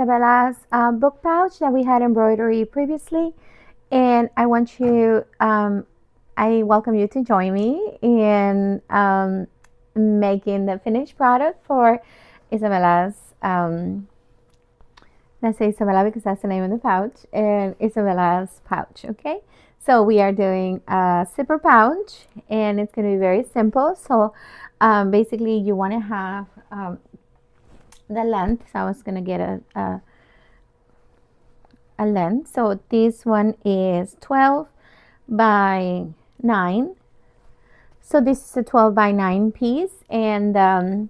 Isabella's book pouch that we had embroidery previously, and I want you, I welcome you to join me in making the finished product for Isabella's. Let's say Isabella because that's the name of the pouch, and Isabella's pouch. Okay, so we are doing a zipper pouch, and it's going to be very simple. So basically, you want to have the length. So I was going to get a length. So this one is 12 by 9. So this is a 12 by 9 piece, and then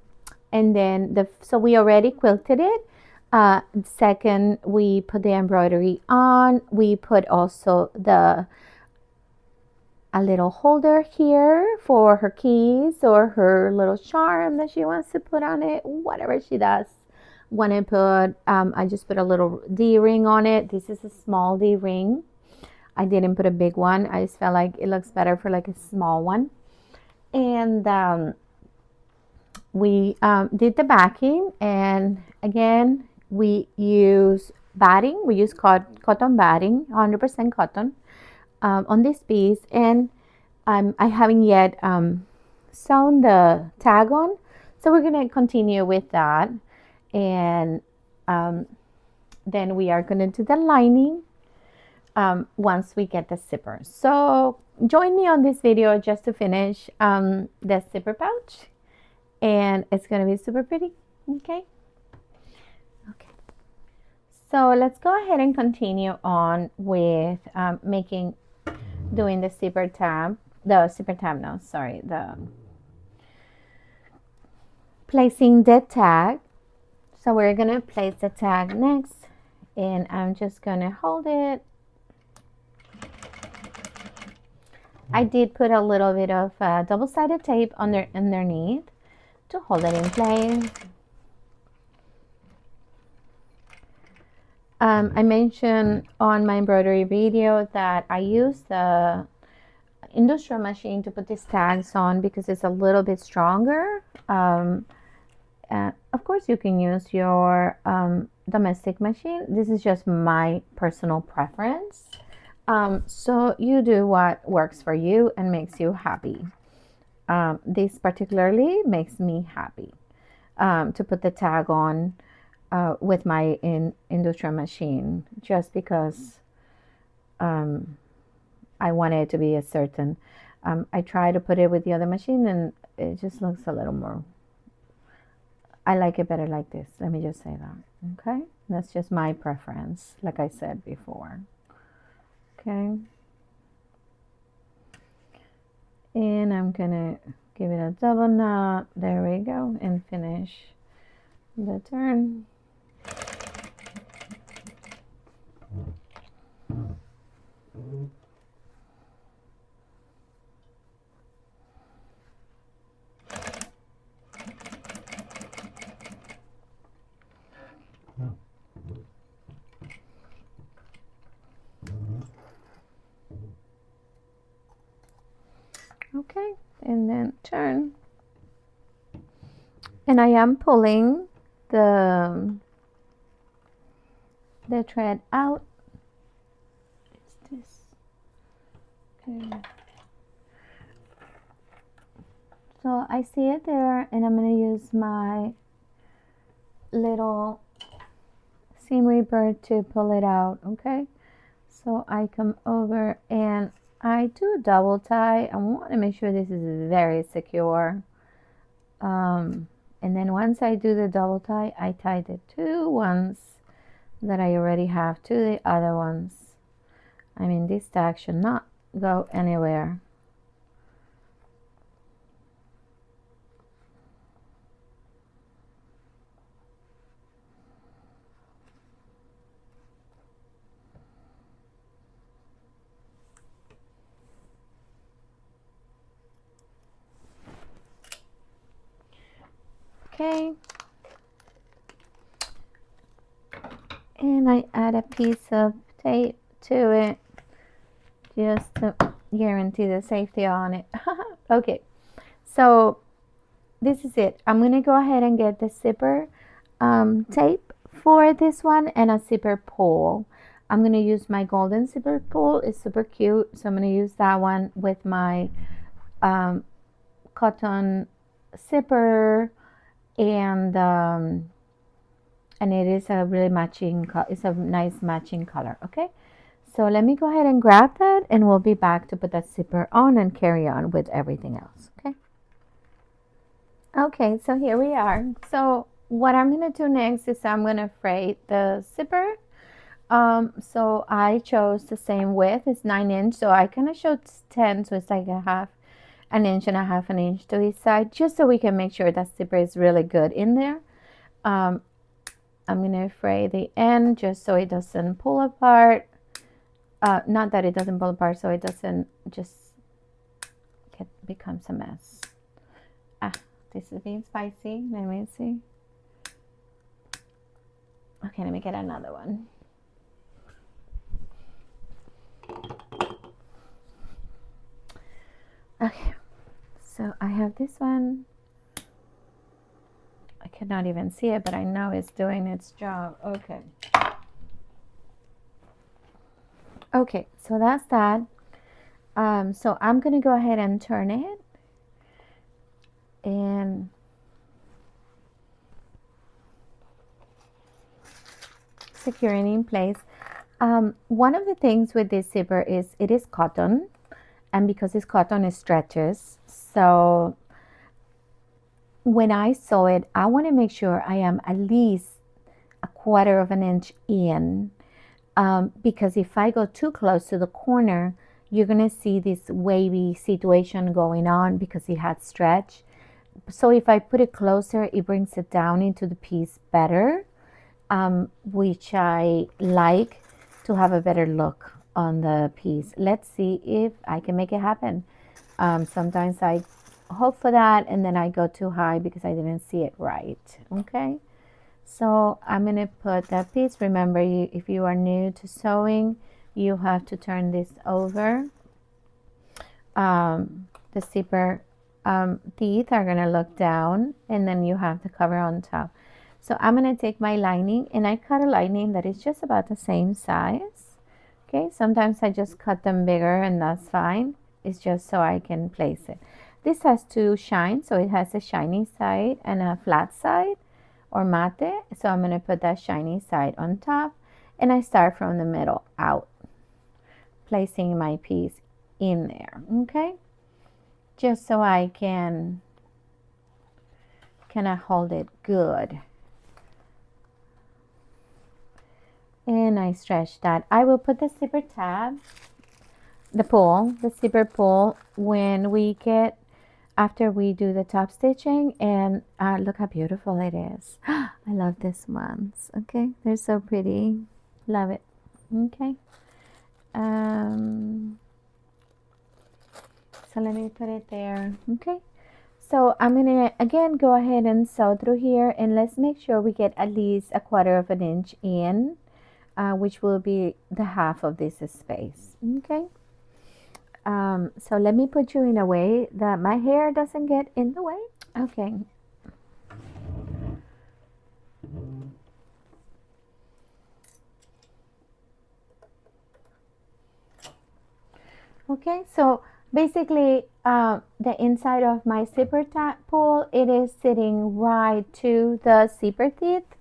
so we already quilted it. Second, we put the embroidery on. We put also a little holder here for her keys or her little charm that she wants to put on it, whatever she does. Want to put, I just put a little D ring on it. This is a small D ring. I didn't put a big one. I just felt like it looks better for like a small one. And we did the backing, and again, we use batting. We use cotton batting, 100% cotton, on this piece, and I haven't yet sewn the tag on, so we're going to continue with that, and then we are going to do the lining once we get the zipper. So join me on this video just to finish the zipper pouch, and it's going to be super pretty. Okay, so let's go ahead and continue on with doing the zipper tab. Placing the tag. So we're gonna place the tag next, and I'm just gonna hold it. I did put a little bit of double-sided tape underneath to hold it in place. I mentioned on my embroidery video that I use the industrial machine to put these tags on because it's a little bit stronger. Of course, you can use your domestic machine. This is just my personal preference. So you do what works for you and makes you happy. This particularly makes me happy to put the tag on with my industrial machine, just because I want it to be a certain. I try to put it with the other machine, and it just looks a little more. I like it better like this. Let me just say that. Okay, that's just my preference, like I said before. Okay, and I'm gonna give it a double knot. There we go, and finish the turn. Okay, and then turn. And I am pulling the thread out. It's this. Okay. So I see it there, and I'm going to use my little seam ripper to pull it out. Okay, so I come over and I do a double tie. I want to make sure this is very secure. And then once I do the double tie, I tie the two ones that I already have to the other ones. I mean, this tag should not go anywhere. Okay, and I add a piece of tape to it just to guarantee the safety on it. Okay, so this is it. I'm gonna go ahead and get the zipper tape for this one and a zipper pull. I'm going to use my golden zipper pull. It's super cute. So I'm going to use that one with my cotton zipper, and it is a really matching, it's a nice matching color. Okay, so let me go ahead and grab that, and we'll be back to put that zipper on and carry on with everything else. Okay, so here we are. So what I'm going to do next is I'm going to fray the zipper. So I chose the same width. It's 9 inch, so I kind of showed 10, so it's like an inch and a half an inch to each side, just so we can make sure that zipper is really good in there. I'm going to fray the end just so it doesn't pull apart. Not that it doesn't pull apart, so it doesn't just becomes a mess. This is being spicy. Let me see. Okay, let me get another one. Okay, so I have this one. I cannot even see it, but I know it's doing its job. Okay. Okay, so that's that. So I'm going to go ahead and turn it. And securing in place. One of the things with this zipper is it is cotton, and because it's cotton, it stretches. So when I sew it, I want to make sure I am at least a 1/4 of an inch in, because if I go too close to the corner, you're going to see this wavy situation going on because it had stretch. So if I put it closer, it brings it down into the piece better, which I like to have a better look on the piece. Let's see if I can make it happen. Sometimes I hope for that and then I go too high because I didn't see it right. Okay, so I'm going to put that piece. Remember, if you are new to sewing, you have to turn this over. The zipper teeth are going to look down, and then you have the cover on top. So I'm going to take my lining, and I cut a lining that is just about the same size. Okay, sometimes I just cut them bigger, and that's fine. It's just so I can place it. This has two shines, so it has a shiny side and a flat side or mate. So I'm going to put that shiny side on top, and I start from the middle out, placing my piece in there. Okay, just so I can kind of hold it good. And I stretch that. I will put the zipper tab, the zipper pull, when we get, after we do the top stitching. And look how beautiful it is. I love this ones. Okay, they're so pretty. Love it. Okay. So let me put it there. Okay. So I'm going to again go ahead and sew through here, and let's make sure we get at least a 1/4 of an inch in, which will be the half of this space. Okay. So let me put you in a way that my hair doesn't get in the way. Okay. Okay, so basically the inside of my zipper pull, it is sitting right to the zipper teeth.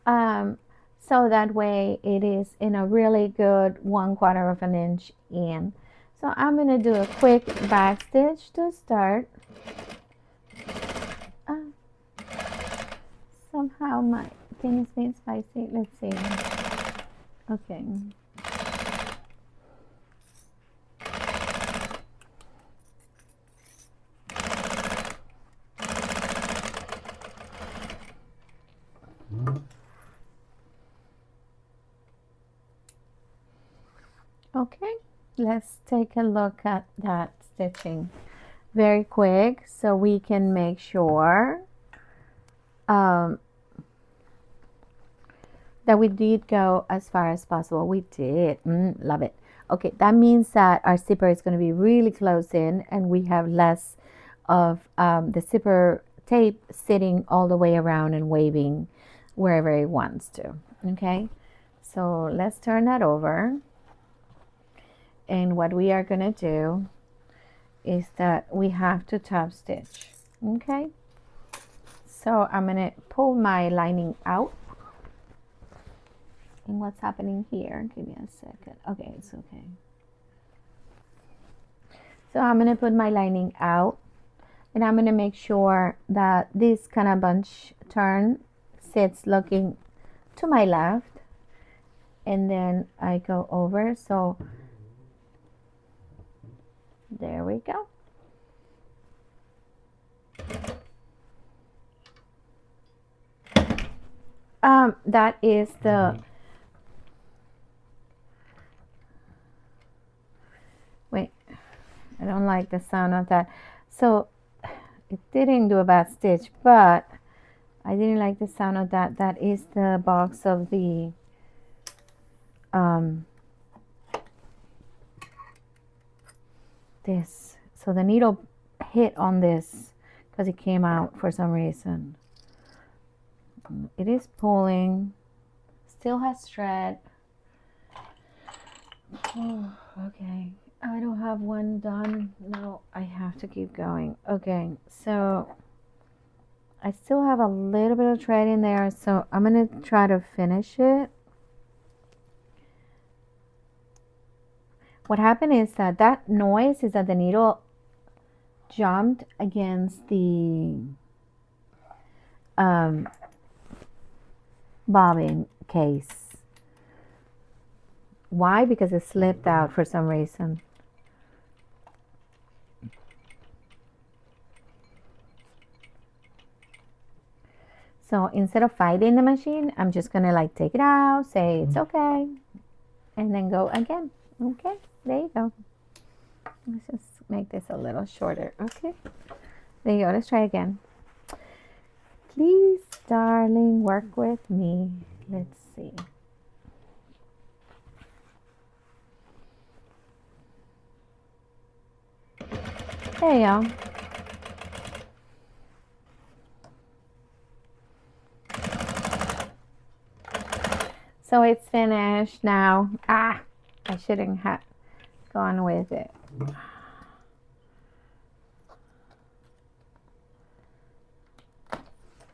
So that way it is in a really good 1/4 of an inch in. So I'm going to do a quick back stitch to start. Somehow my thing is being spicy. Let's see. Okay. Okay, let's take a look at that stitching very quick so we can make sure that we did go as far as possible. We did. Love it. Okay, that means that our zipper is going to be really close in, and we have less of the zipper tape sitting all the way around and waving wherever it wants to. Okay, so let's turn that over. And what we are going to do is that we have to top stitch. Okay, so I'm going to pull my lining out. And what's happening here? Give me a second. Okay, it's okay. So I'm going to put my lining out, and I'm going to make sure that this kind of bunch turn sits looking to my left, and then I go over. So there we go. That is the, wait, I don't like the sound of that. So it didn't do a bad stitch, but I didn't like the sound of that. That is the box of the this. So the needle hit on this because it came out for some reason. It is pulling, still has thread. Oh, okay, I don't have one done. No, I have to keep going. Okay, so I still have a little bit of thread in there, so I'm gonna try to finish it. What happened is that noise is that the needle jumped against the bobbin case. Why? Because it slipped out for some reason. So instead of fighting the machine, I'm just gonna like take it out, say it's okay, and then go again. Okay, there you go. Let's just make this a little shorter. Okay, there you go. Let's try again. Please, darling, work with me. Let's see. There you go. So it's finished now. I shouldn't have gone with it.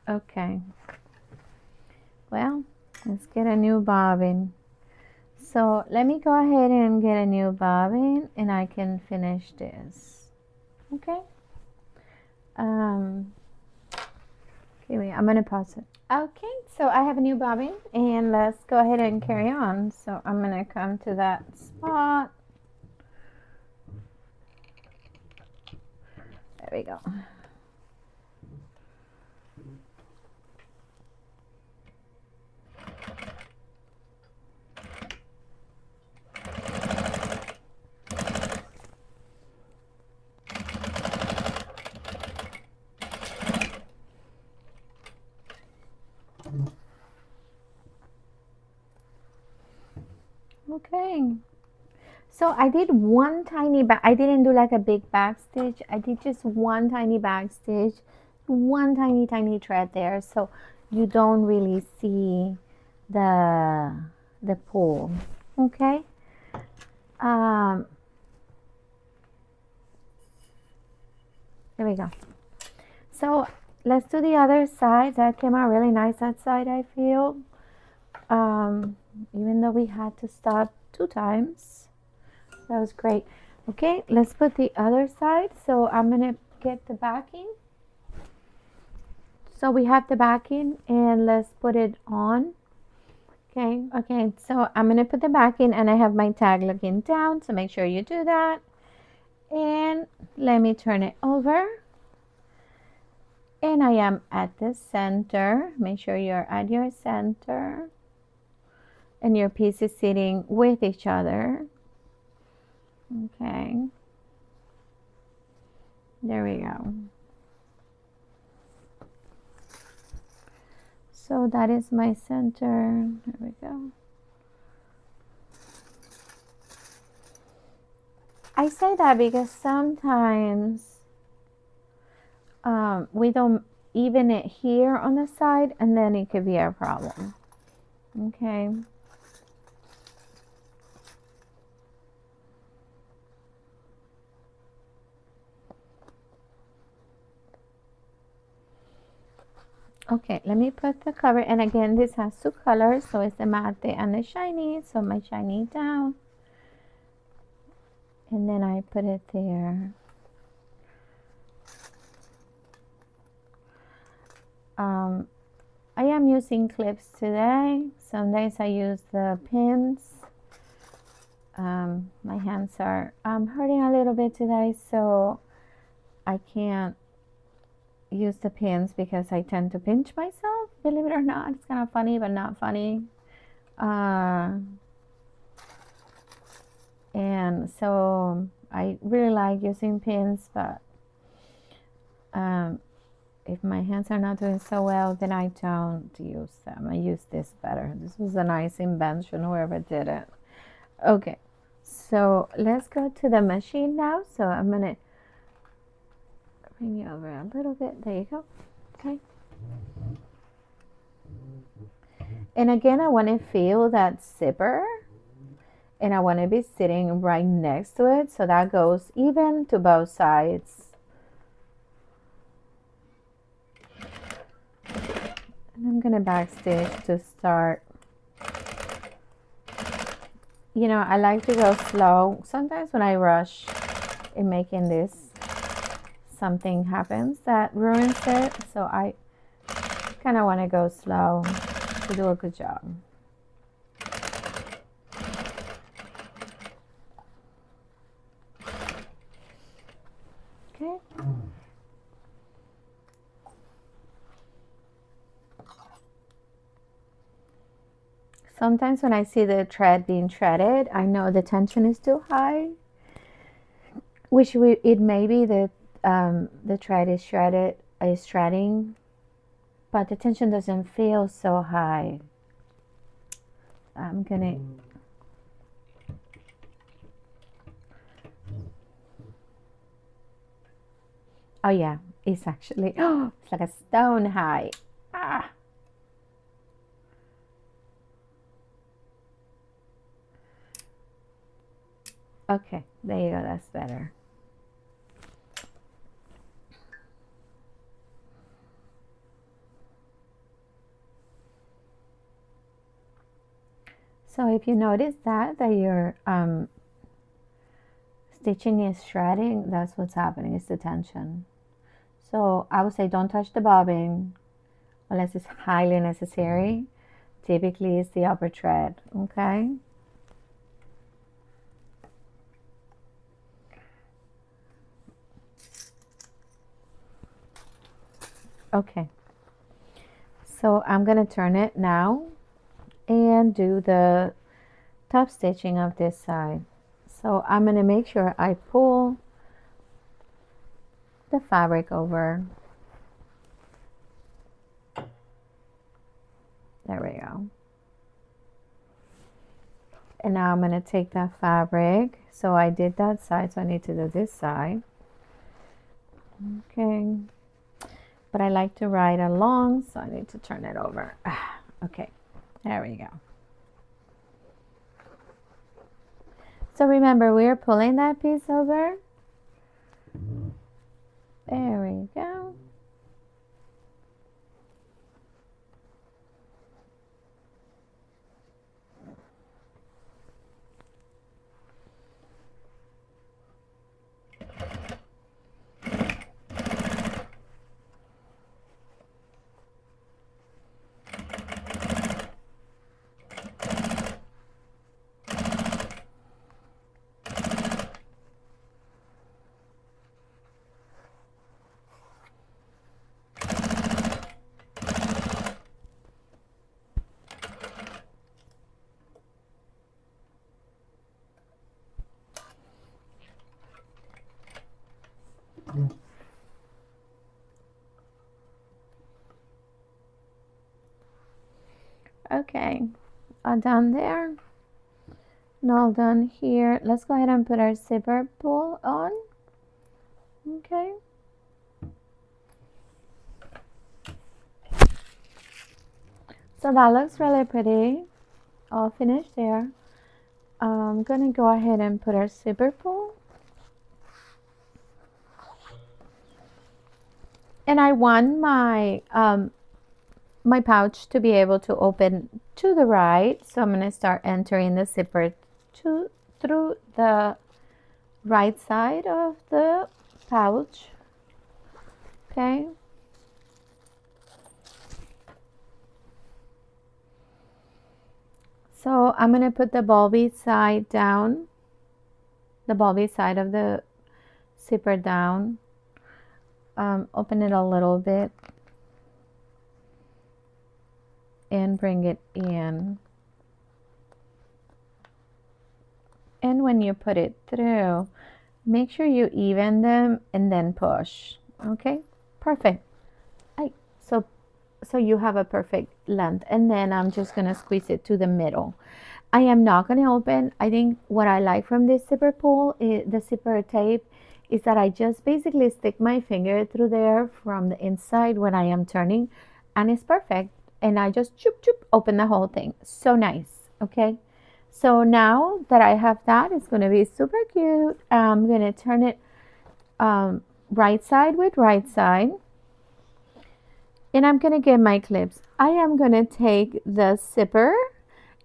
Okay. Well, let's get a new bobbin. So let me go ahead and get a new bobbin, and I can finish this. Okay. I'm gonna pause it. Okay, so I have a new bobbin, and let's go ahead and carry on. So I'm gonna come to that spot. There we go. Okay, so I did one tiny back. I didn't do like a big back stitch. I did just one tiny back stitch, one tiny thread there, so you don't really see the pull. Okay. There we go. So let's do the other side. That came out really nice, that side, I feel. Even though we had to stop 2 times. That was great. Okay, let's put the other side. So I'm gonna get the backing. So we have the backing, and let's put it on. Okay, so I'm gonna put the backing, and I have my tag looking down, so make sure you do that. And let me turn it over. And I am at the center. Make sure you're at your center and your pieces sitting with each other. Okay, there we go. So that is my center. There we go. I say that because sometimes we don't even it here on the side, and then it could be a problem. Okay. Okay, let me put the cover, and again, this has two colors, so it's the matte and the shiny. So my shiny down, and then I put it there. I am using clips today. Some days I use the pins. My hands are hurting a little bit today, so I can't use the pins because I tend to pinch myself, believe it or not. It's kind of funny, but not funny. And so I really like using pins, but if my hands are not doing so well, then I don't use them. I use this better. This was a nice invention, whoever did it. Okay, so let's go to the machine now. So I'm gonna bring you over a little bit. There you go. Okay. And again, I want to feel that zipper, and I want to be sitting right next to it, so that goes even to both sides. And I'm gonna backstitch to start. You know, I like to go slow. Sometimes when I rush in making this, something happens that ruins it. So I kind of want to go slow to do a good job. Okay. Sometimes when I see the thread being threaded, I know the tension is too high, which it may be that the thread is threading, but the tension doesn't feel so high. I'm gonna oh yeah, it's actually it's like a stone high. Ah. Okay, there you go, that's better. So if you notice that your stitching is shredding, that's what's happening, it's the tension. So I would say don't touch the bobbin unless it's highly necessary. Typically it's the upper thread, okay? Okay, so I'm gonna turn it now and do the top stitching of this side. So I'm gonna make sure I pull the fabric over. There we go. And now I'm gonna take that fabric. So I did that side, so I need to do this side. Okay. But I like to ride along, so I need to turn it over. Okay, there we go. So remember, we're pulling that piece over. There we go. Okay, all done there. And all done here. Let's go ahead and put our zipper pull on. Okay. So that looks really pretty. All finished there. I'm gonna go ahead and put our zipper pull. And I want my pouch to be able to open to the right. So I'm gonna start entering the zipper through the right side of the pouch. Okay. So I'm gonna put the bulby side down, the bulby side of the zipper down. Open it a little bit and bring it in. And when you put it through, make sure you even them and then push. Okay, perfect. So you have a perfect length, and then I'm just gonna squeeze it to the middle. I am not gonna open. I think what I like from this zipper pull, the zipper tape, is that I just basically stick my finger through there from the inside when I am turning, and it's perfect. And I just choop choop open the whole thing. So nice. Okay. So now that I have that, it's gonna be super cute. I'm gonna turn it right side with right side. And I'm gonna get my clips. I am gonna take the zipper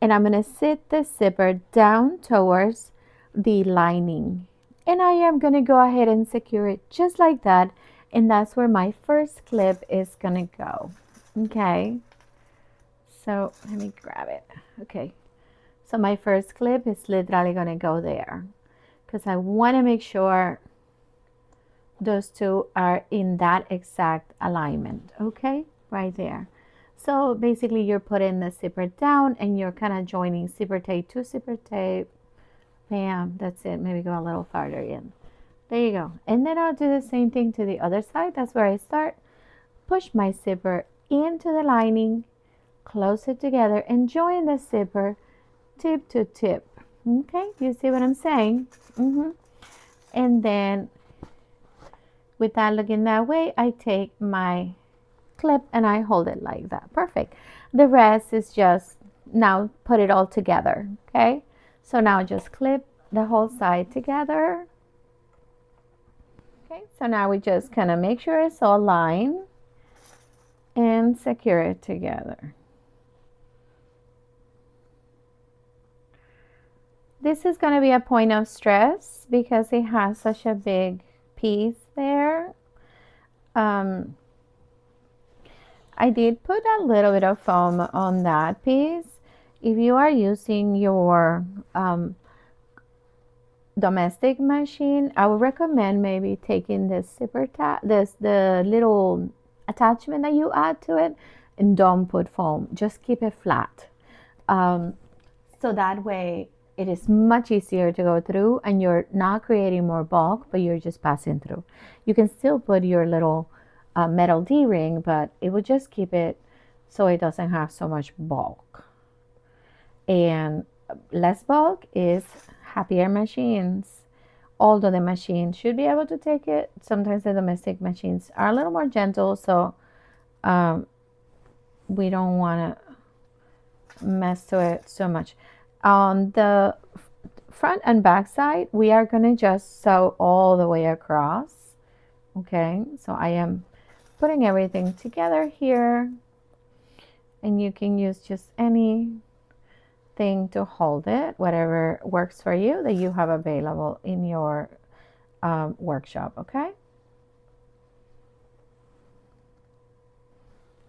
and I'm gonna sit the zipper down towards the lining. And I am gonna go ahead and secure it just like that. And that's where my first clip is gonna go. Okay. So let me grab it. Okay. So my first clip is literally gonna go there because I wanna make sure those two are in that exact alignment. Okay, right there. So basically you're putting the zipper down and you're kind of joining zipper tape to zipper tape. Bam, that's it. Maybe go a little farther in. There you go. And then I'll do the same thing to the other side. That's where I start. Push my zipper into the lining, close it together and join the zipper tip to tip. Okay, you see what I'm saying? And then with that looking that way, I take my clip and I hold it like that. Perfect. The rest is just now put it all together. Okay. So now just clip the whole side together. Okay. So now we just kind of make sure it's all lined and secure it together. This is going to be a point of stress because it has such a big piece there. I did put a little bit of foam on that piece. If you are using your domestic machine, I would recommend maybe taking this zipper tab, the little attachment that you add to it, and don't put foam. Just keep it flat. So that way it is much easier to go through and you're not creating more bulk, but you're just passing through. You can still put your little metal D-ring, but it would just keep it so it doesn't have so much bulk. And less bulk is happier machines. Although the machine should be able to take it, sometimes the domestic machines are a little more gentle, so we don't want to mess to it so much. On the front and back side, we are going to just sew all the way across. Okay, so I am putting everything together here, and you can use just anything to hold it, whatever works for you that you have available in your workshop. Okay.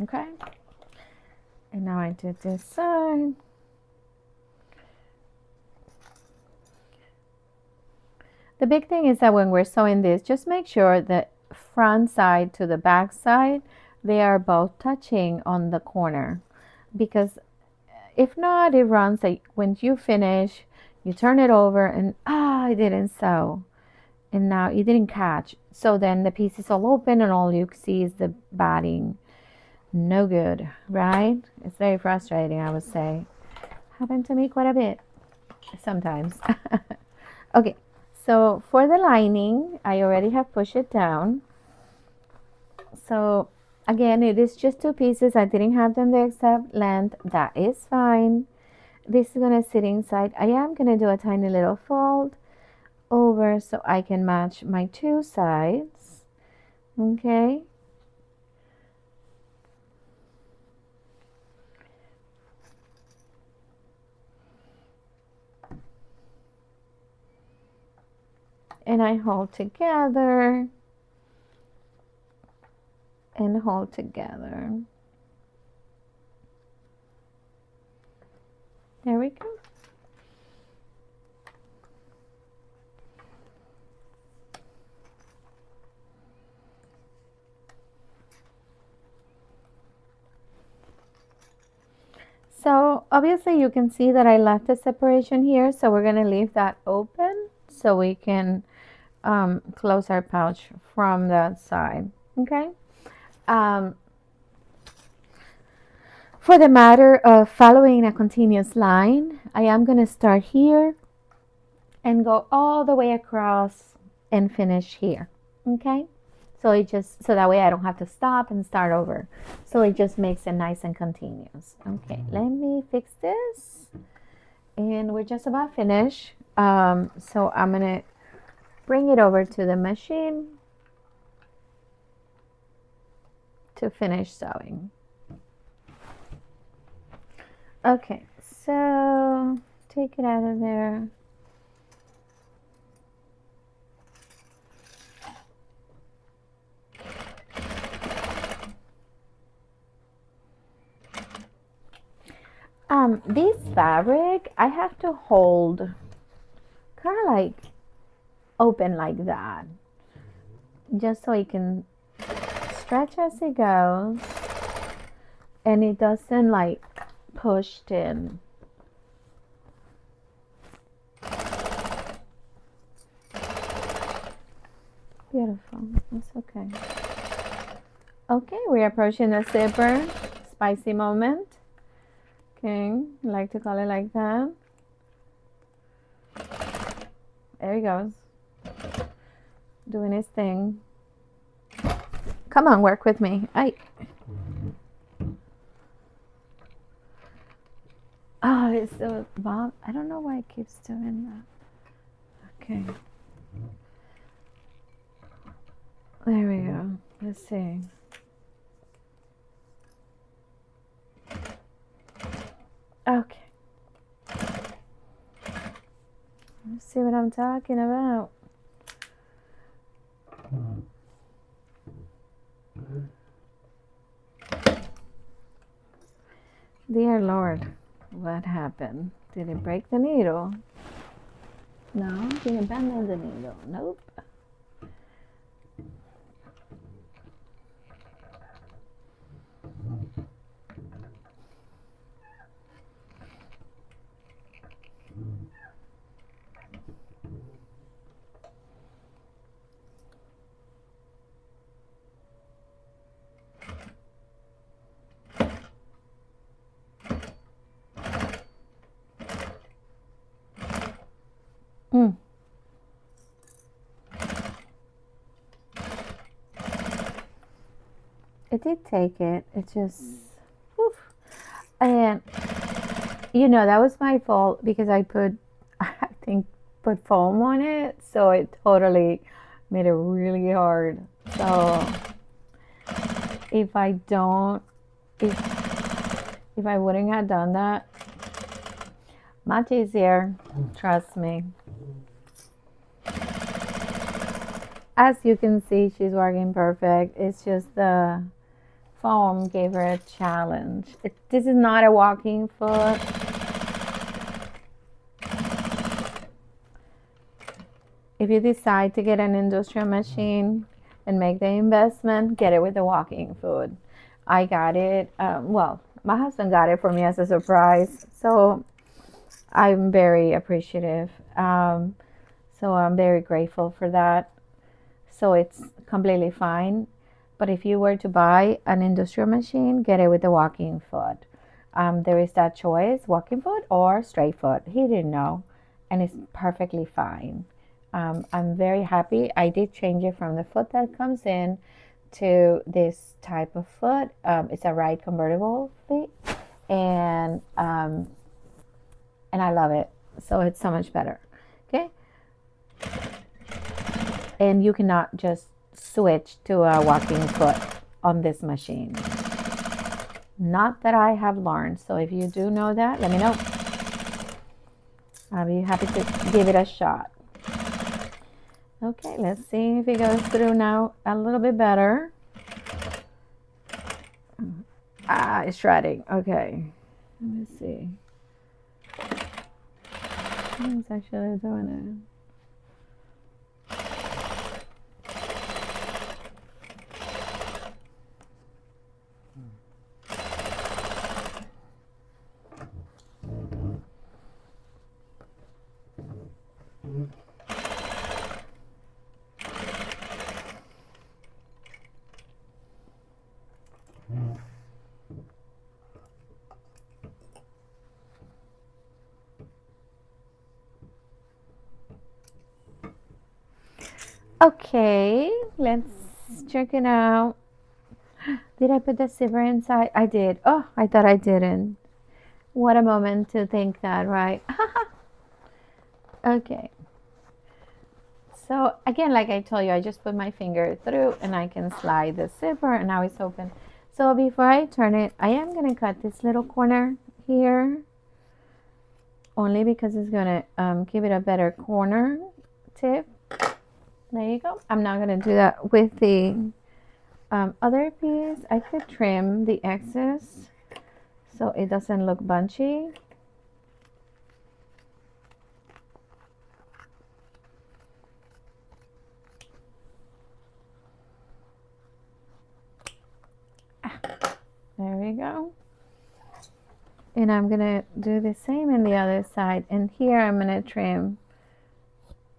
Okay. And now I did this side. The big thing is that when we're sewing this, just make sure the front side to the back side, they are both touching on the corner, because if not, it runs like when you finish, you turn it over and I didn't sew, and now it didn't catch. So then the piece is all open and all you see is the batting. No good, right? It's very frustrating, I would say. Happened to me quite a bit sometimes. Okay. So for the lining, I already have pushed it down. So Again, it is just two pieces. I didn't have them the exact length. That is fine. This is gonna sit inside. I am gonna do a tiny little fold over so I can match my two sides. Okay. And I hold together and hold together. There we go. So obviously you can see that I left a separation here, so we're gonna leave that open so we can close our pouch from that side. Okay. Um, for the matter of following a continuous line, I am gonna start here and go all the way across and finish here. Okay. So it just so that way I don't have to stop and start over. So it just makes it nice and continuous. Okay, let me fix this. And we're just about finished. So I'm gonna bring it over to the machine to finish sewing. Okay, so take it out of there. This fabric I have to hold kind of like open like that, just so it can stretch as it goes and it doesn't like pushed in. Beautiful. That's okay. Okay, we're approaching the zipper spicy moment. Okay, I like to call it like that. There he goes. Doing his thing. Come on, work with me. Oh, it's the bomb. I don't know why it keeps doing that. Okay. There we go. Let's see. Okay. Let's see what I'm talking about. Dear Lord, what happened? Did it break the needle? No, didn't bend the needle. Nope. Mm. It did take it. It just, woof. And that was my fault because I think, put foam on it, so it totally made it really hard. So if I don't, if I wouldn't have done that, much easier. Trust me. As you can see, she's working perfect. It's just the foam gave her a challenge. This is not a walking foot. If you decide to get an industrial machine and make the investment, get it with a walking foot. I got it. Well, my husband got it for me as a surprise, so I'm very appreciative. So I'm very grateful for that. So it's completely fine. But if you were to buy an industrial machine, get it with a walking foot. There is that choice, walking foot or straight foot. He didn't know, and it's perfectly fine. I'm very happy. I did change it from the foot that comes in to this type of foot. It's a right convertible feet, and I love it. So it's so much better. Okay, and you cannot just switch to a walking foot on this machine. Not that I have learned. So if you do know that, let me know. I'll be happy to give it a shot. Okay, let's see if it goes through now a little bit better. It's shredding. Okay, let me see. It's actually doing it. Okay, let's check it out. Did I put the zipper inside? I did. Oh, I thought I didn't. What a moment to think that, right? Okay. So again, like I told you, I just put my finger through and I can slide the zipper and now it's open. So before I turn it, I am going to cut this little corner here only because it's going to give it a better corner tip. There you go. I'm not going to do that with the other piece. I could trim the excess so it doesn't look bunchy. There we go. And I'm gonna do the same in the other side. And here I'm gonna trim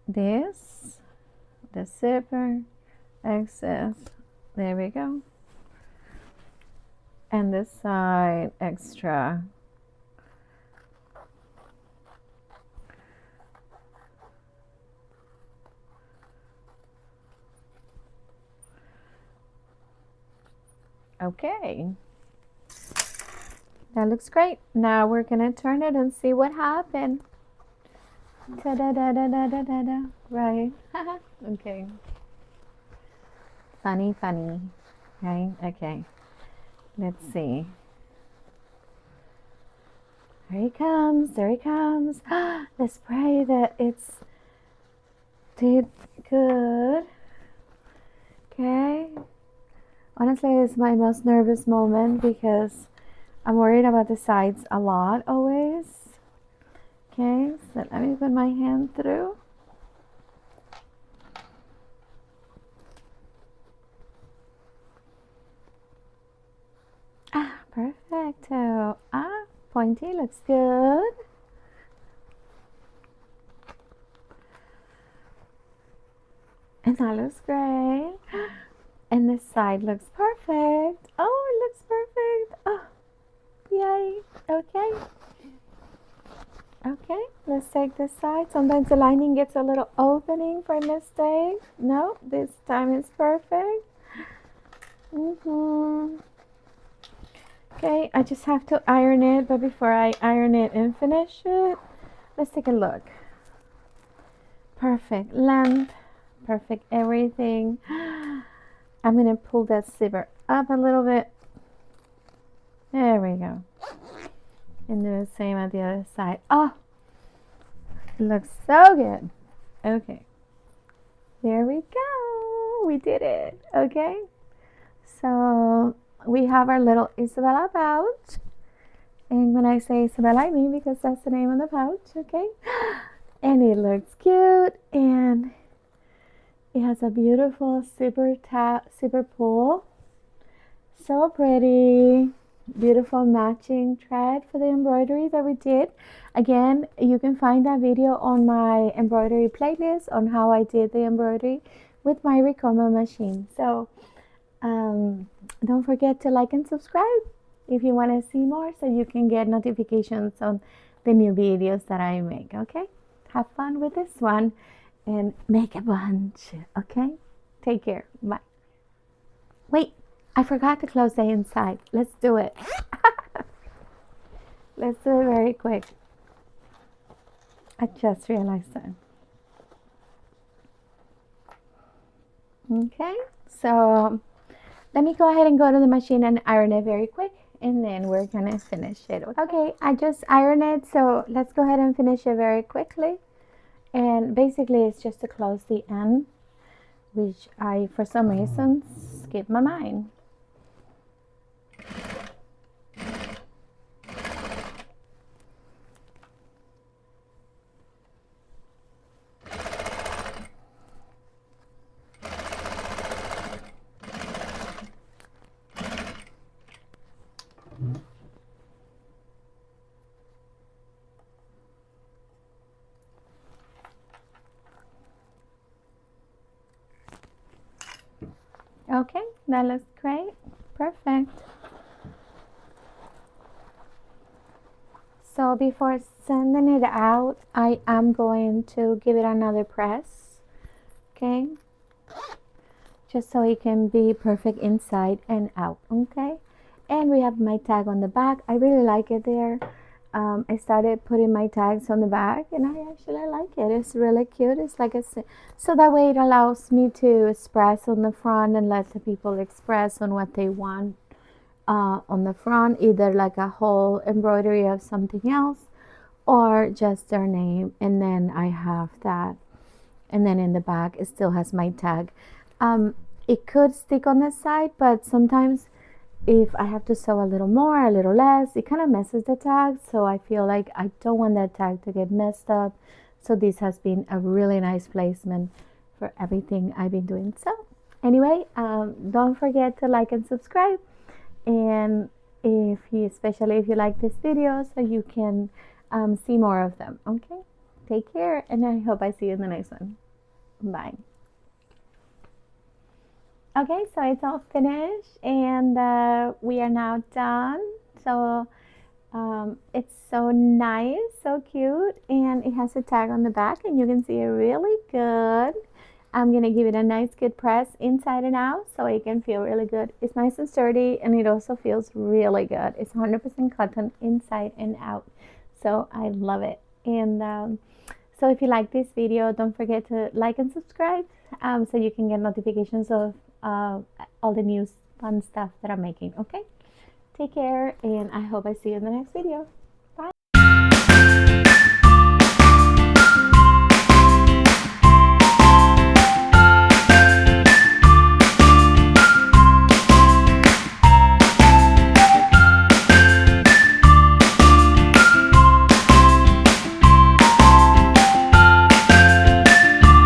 this, the zipper, excess. There we go. And this side extra. Okay. That looks great. Now we're gonna turn it and see what happened. Ta-da-da-da-da-da-da. Right. Okay. Funny, funny. Right? Okay. Let's see. There he comes. There he comes. Let's pray that it's did good. Okay. Honestly, it's my most nervous moment because I'm worried about the sides a lot always. Okay, so let me put my hand through. Perfecto. Pointy looks good. And that looks great. And this side looks perfect. Oh, it looks perfect. Oh, yay. Okay. Okay, let's take this side. Sometimes the lining gets a little opening for mistake. No, this time it's perfect. Okay, I just have to iron it, but before I iron it and finish it, let's take a look. Perfect length, perfect everything. I'm gonna pull that zipper up a little bit. There we go. And do the same at the other side. Oh, it looks so good. Okay, there we go. We did it. Okay, so we have our little Isabella pouch. And when I say Isabella, I mean because that's the name of the pouch. Okay, and it looks cute and it has a beautiful zipper pull. So pretty. Beautiful matching thread for the embroidery that we did. Again, you can find that video on my embroidery playlist on how I did the embroidery with my Ricoma machine. So don't forget to like and subscribe if you want to see more so you can get notifications on the new videos that I make. Okay, have fun with this one and make a bunch. Okay, take care. Bye. Wait, I forgot to close the inside. Let's do it. Let's do it very quick. I just realized that. Okay, so let me go ahead and go to the machine and iron it very quick, and then we're gonna finish it. Okay, I just ironed it, so let's go ahead and finish it very quickly. And basically it's just to close the end, which I, for some reason, skipped my mind. Okay, that looks great. Perfect. So before sending it out, I am going to give it another press. Okay, just so it can be perfect inside and out. Okay, and we have my tag on the back. I really like it there. I started putting my tags on the back, and I actually like it. It's really cute. It's like a, so that way it allows me to express on the front and let the people express on what they want on the front, either like a whole embroidery of something else or just their name. And then I have that, and then in the back it still has my tag. It could stick on the side, but sometimes if I have to sew a little more, a little less, it kind of messes the tag. So I feel like I don't want that tag to get messed up. So this has been a really nice placement for everything I've been doing. So anyway, don't forget to like and subscribe. And if you, especially if you like this video, so you can see more of them. Okay, take care, and I hope I see you in the next one. Bye. Okay, so it's all finished, and we are now done. So it's so nice, so cute, and it has a tag on the back, and you can see it really good. I'm gonna give it a nice good press inside and out so it can feel really good. It's nice and sturdy, and it also feels really good. It's 100% cotton inside and out, so I love it. And so if you like this video, don't forget to like and subscribe so you can get notifications of all the new fun stuff that I'm making. Okay, take care, and I hope I see you in the next video.